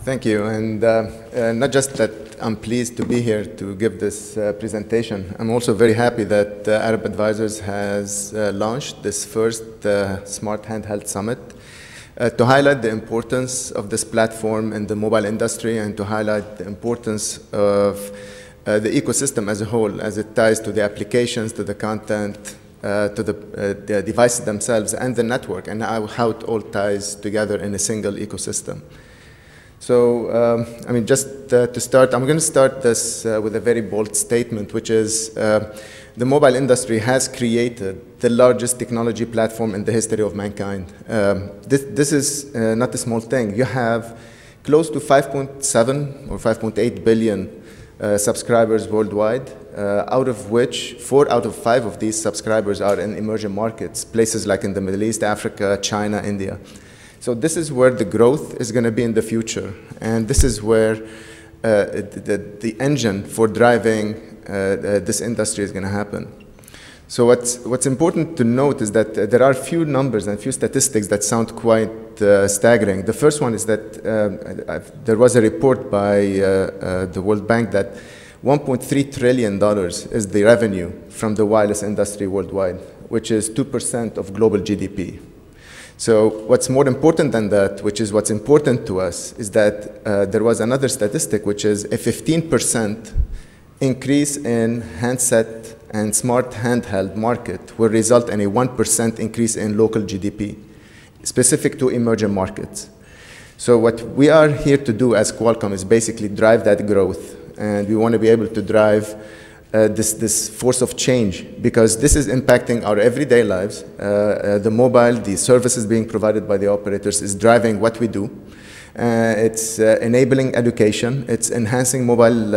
Thank you. And not just that I'm pleased to be here to give this presentation, I'm also very happy that Arab Advisors has launched this first Smart Handheld Summit to highlight the importance of this platform in the mobile industry and to highlight the importance of the ecosystem as a whole, as it ties to the applications, to the content, to the devices themselves and the network, and how it all ties together in a single ecosystem. So, I mean, just to start, I'm going to start this with a very bold statement, which is the mobile industry has created the largest technology platform in the history of mankind. This is not a small thing. You have close to 5.7 or 5.8 billion subscribers worldwide, out of which 4 out of 5 of these subscribers are in emerging markets, places like in the Middle East, Africa, China, India. So this is where the growth is going to be in the future, and this is where the engine for driving this industry is going to happen. So what's important to note is that there are few numbers and few statistics that sound quite staggering. The first one is that there was a report by the World Bank that $1.3 trillion is the revenue from the wireless industry worldwide, which is 2% of global GDP. So what's more important than that, which is what's important to us, is that there was another statistic, which is a 15% increase in handset and smart handheld market will result in a 1% increase in local GDP, specific to emerging markets. So what we are here to do as Qualcomm is basically drive that growth, and we want to be able to drive this force of change, because this is impacting our everyday lives. The mobile, the services being provided by the operators is driving what we do. It's enabling education. It's enhancing mobile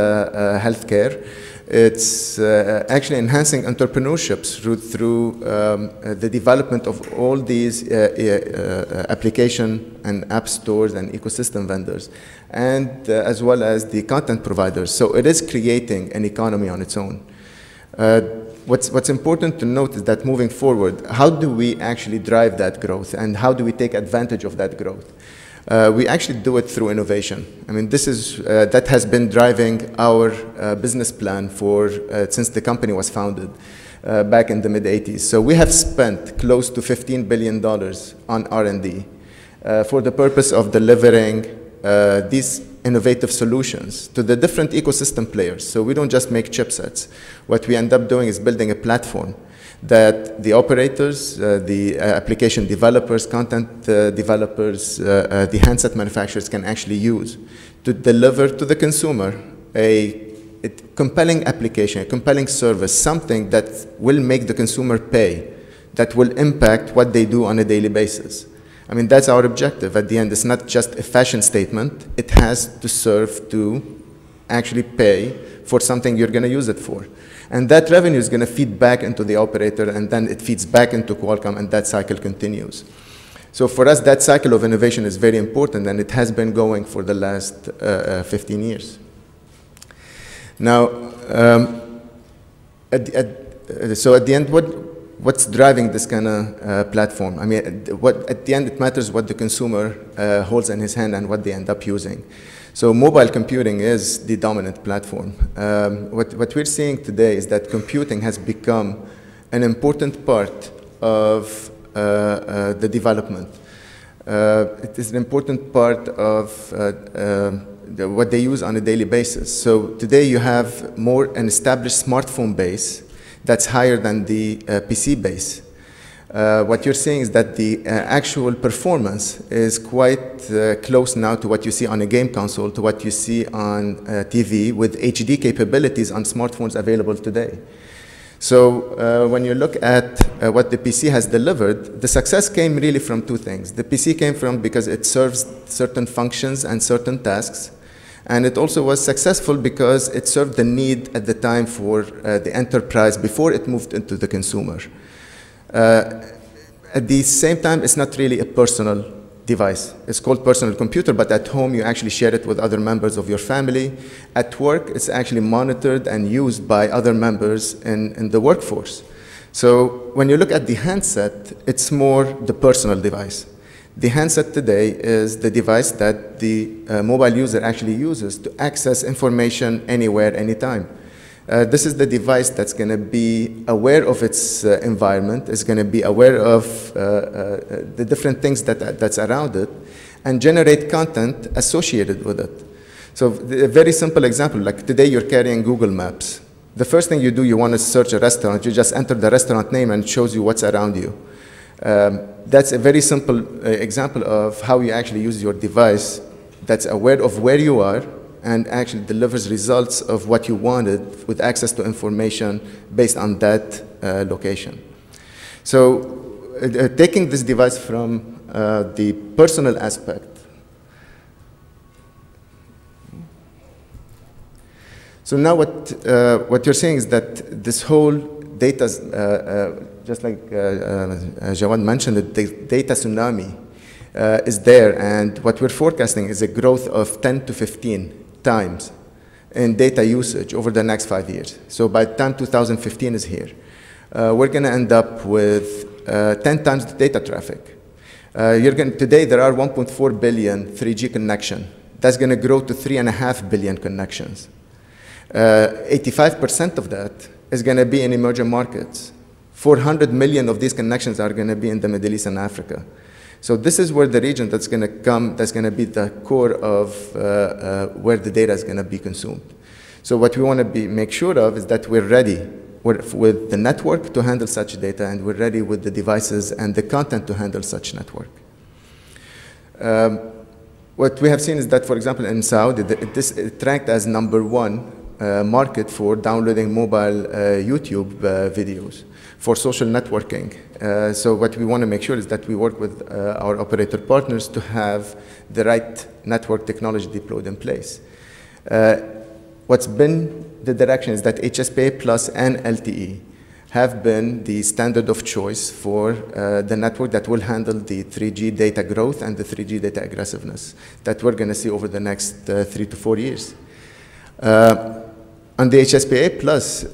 healthcare. It's actually enhancing entrepreneurship through the development of all these application and app stores and ecosystem vendors, and as well as the content providers. So it is creating an economy on its own. What's important to note is that moving forward, how do we actually drive that growth, and how do we take advantage of that growth? We actually do it through innovation. I mean, this is, that has been driving our business plan since the company was founded back in the mid-'80s. So we have spent close to $15 billion on R&D for the purpose of delivering these innovative solutions to the different ecosystem players. So we don't just make chipsets. What we end up doing is building a platform that the operators, the application developers, content developers, the handset manufacturers can actually use to deliver to the consumer a compelling application, a compelling service, something that will make the consumer pay, that will impact what they do on a daily basis. I mean, that's our objective. At the end, it's not just a fashion statement. It has to serve to actually pay for something you're going to use it for. And that revenue is going to feed back into the operator, and then it feeds back into Qualcomm, and that cycle continues. So for us, that cycle of innovation is very important, and it has been going for the last 15 years. Now, so at the end, what's driving this kind of platform? I mean, at the end, it matters what the consumer holds in his hand and what they end up using. So mobile computing is the dominant platform. What we're seeing today is that computing has become an important part of the development. It is an important part of what they use on a daily basis. So today you have an established smartphone base that's higher than the PC base. What you're seeing is that the actual performance is quite close now to what you see on a game console, to what you see on TV, with HD capabilities on smartphones available today. So when you look at what the PC has delivered, the success came really from two things. The PC came from because it serves certain functions and certain tasks, and it also was successful because it served the need at the time for the enterprise before it moved into the consumer. At the same time, it's not really a personal device. It's called personal computer, but at home you actually share it with other members of your family. At work, it's actually monitored and used by other members in the workforce. So when you look at the handset, it's more the personal device. The handset today is the device that the mobile user actually uses to access information anywhere, anytime. This is the device that's going to be aware of its environment, is going to be aware of the different things that's around it, and generate content associated with it. So a very simple example, like today you're carrying Google Maps. The first thing you do, you want to search a restaurant, you just enter the restaurant name and it shows you what's around you. That's a very simple example of how you actually use your device that's aware of where you are and actually delivers results of what you wanted with access to information based on that location. So taking this device from the personal aspect. So now what you're saying is that this whole data, just like Jawad mentioned, the data tsunami is there, and what we're forecasting is a growth of 10 to 15 times in data usage over the next 5 years. So by the time 2015 is here, we're going to end up with 10 times the data traffic. Today there are 1.4 billion 3G connections. That's going to grow to 3.5 billion connections. 85% of that is going to be in emerging markets. 400 million of these connections are going to be in the Middle East and Africa. So this is where the region that's going to come, that's going to be the core of where the data is going to be consumed. So what we want to make sure of is that we're ready with the network to handle such data, and we're ready with the devices and the content to handle such network. What we have seen is that, for example, in Saudi, it ranked as #1 market for downloading mobile YouTube videos for social networking. So what we want to make sure is that we work with our operator partners to have the right network technology deployed in place. What's been the direction is that HSPA Plus and LTE have been the standard of choice for the network that will handle the 3G data growth and the 3G data aggressiveness that we're going to see over the next 3 to 4 years. On the HSPA Plus,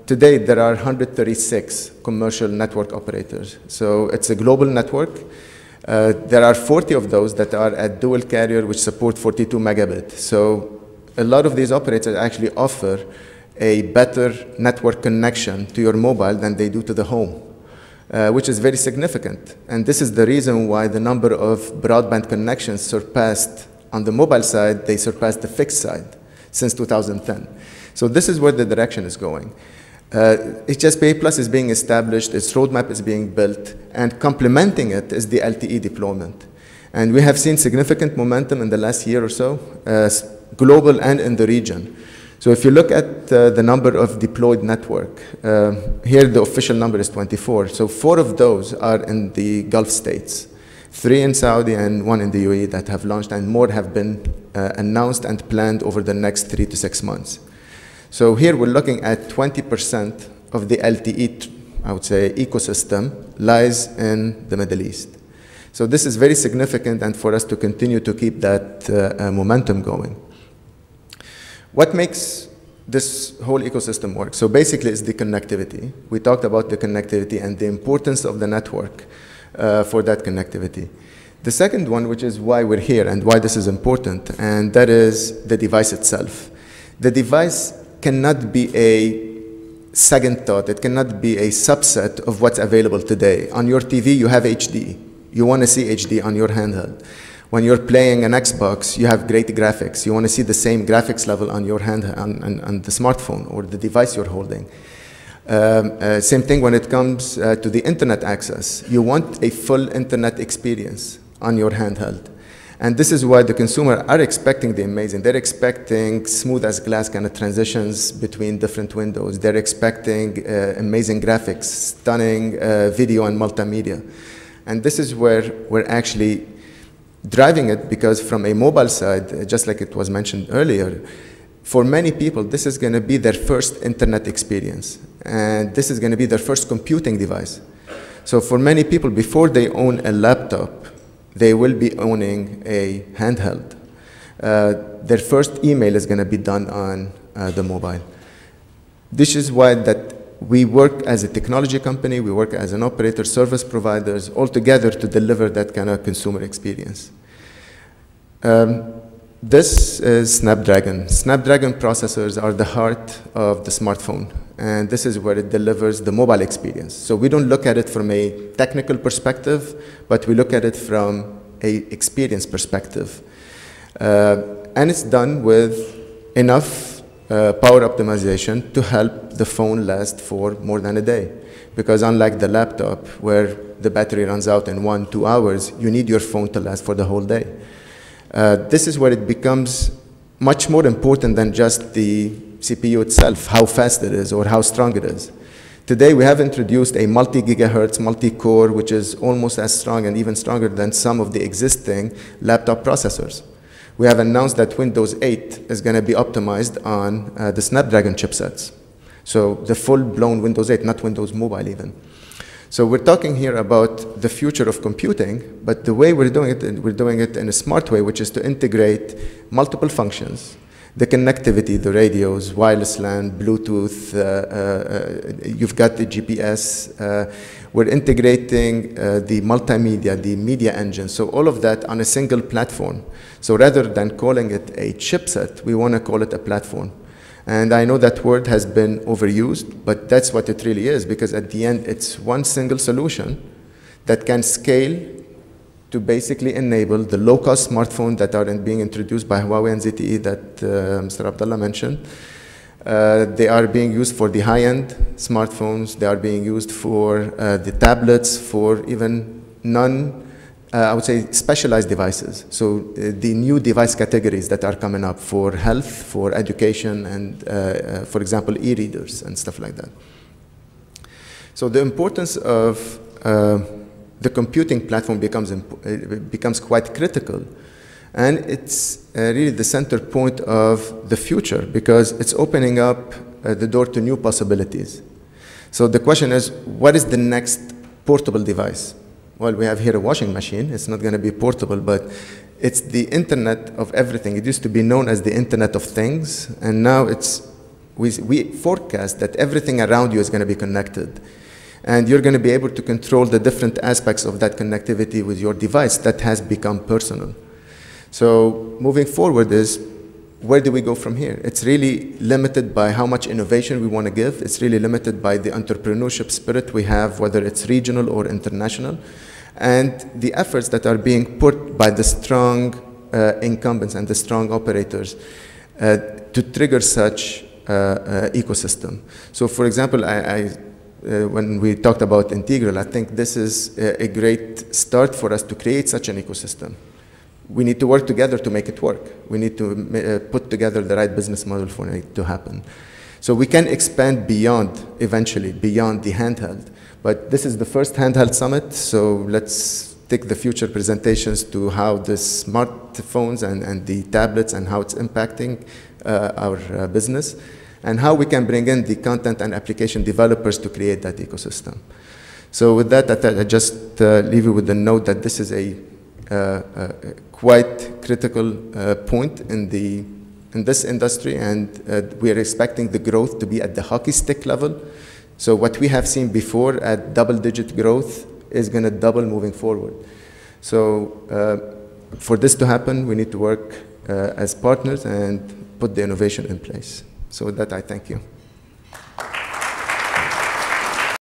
today there are 136 commercial network operators. So it's a global network. There are 40 of those that are at dual carrier, which support 42 megabit. So a lot of these operators actually offer a better network connection to your mobile than they do to the home, which is very significant. And this is the reason why the number of broadband connections surpassed, on the mobile side, they surpassed the fixed side since 2010. So this is where the direction is going. HSPA Plus is being established, its roadmap is being built, and complementing it is the LTE deployment. And we have seen significant momentum in the last year or so, global and in the region. So if you look at the number of deployed network, here the official number is 24. So 4 of those are in the Gulf states, 3 in Saudi and 1 in the UAE that have launched, and more have been announced and planned over the next 3 to 6 months. So here we're looking at 20% of the LTE, I would say, ecosystem lies in the Middle East. So this is very significant, and for us to continue to keep that momentum going. What makes this whole ecosystem work? So basically it's the connectivity. We talked about the connectivity and the importance of the network for that connectivity. The second one, which is why we're here and why this is important, and that is the device itself. The device cannot be a second thought. It cannot be a subset of what's available today. On your TV, you have HD. You want to see HD on your handheld. When you're playing an Xbox, you have great graphics. You want to see the same graphics level on your hand, on the smartphone or the device you're holding. Same thing when it comes to the internet access. You want a full internet experience on your handheld. And this is why the consumer are expecting the amazing. They're expecting smooth as glass kind of transitions between different windows. They're expecting amazing graphics, stunning video and multimedia. And this is where we're actually driving it, because from a mobile side, just like it was mentioned earlier, for many people, this is going to be their first internet experience. And this is going to be their first computing device. So for many people, before they own a laptop, they will be owning a handheld. Their first email is going to be done on the mobile. This is why that we work as a technology company, we work as an operator, service providers, all together to deliver that kind of consumer experience. This is Snapdragon. Snapdragon processors are the heart of the smartphone, and this is where it delivers the mobile experience. So we don't look at it from a technical perspective, but we look at it from an experience perspective. And it's done with enough power optimization to help the phone last for more than a day. Because unlike the laptop, where the battery runs out in 1-2 hours, you need your phone to last for the whole day. This is where it becomes much more important than just the CPU itself, how fast it is or how strong it is. Today, we have introduced a multi-gigahertz, multi-core, which is almost as strong and even stronger than some of the existing laptop processors. We have announced that Windows 8 is going to be optimized on the Snapdragon chipsets. So the full-blown Windows 8, not Windows Mobile even. So we're talking here about the future of computing, but the way we're doing it in a smart way, which is to integrate multiple functions, the connectivity, the radios, wireless LAN, Bluetooth, you've got the GPS. We're integrating the multimedia, the media engine, so all of that on a single platform. So rather than calling it a chipset, we want to call it a platform. And I know that word has been overused, but that's what it really is, because at the end, it's one single solution that can scale to basically enable the low-cost smartphones that are being introduced by Huawei and ZTE that Mr. Abdullah mentioned. They are being used for the high-end smartphones. They are being used for the tablets, for even I would say, specialized devices. So the new device categories that are coming up for health, for education, and for example, e-readers and stuff like that. So the importance of the computing platform becomes quite critical. And it's really the center point of the future, because it's opening up the door to new possibilities. So the question is, what is the next portable device? Well, we have here a washing machine. It's not going to be portable, but it's the Internet of everything. It used to be known as the Internet of Things, and now we forecast that everything around you is going to be connected. And you're going to be able to control the different aspects of that connectivity with your device that has become personal. So moving forward is, where do we go from here? It's really limited by how much innovation we want to give. It's really limited by the entrepreneurship spirit we have, whether it's regional or international, and the efforts that are being put by the strong incumbents and the strong operators to trigger such ecosystem. So for example, when we talked about Integral, I think this is a great start for us to create such an ecosystem. We need to work together to make it work. We need to put together the right business model for it to happen. So we can expand eventually beyond the handheld. But this is the first handheld summit, so let's take the future presentations to how the smartphones and the tablets and how it's impacting our business, and how we can bring in the content and application developers to create that ecosystem. So with that, I just leave you with the note that this is a quite critical point in this industry, and we are expecting the growth to be at the hockey stick level. So what we have seen before at double-digit growth is going to double moving forward. So for this to happen, we need to work as partners and put the innovation in place. So with that, I thank you.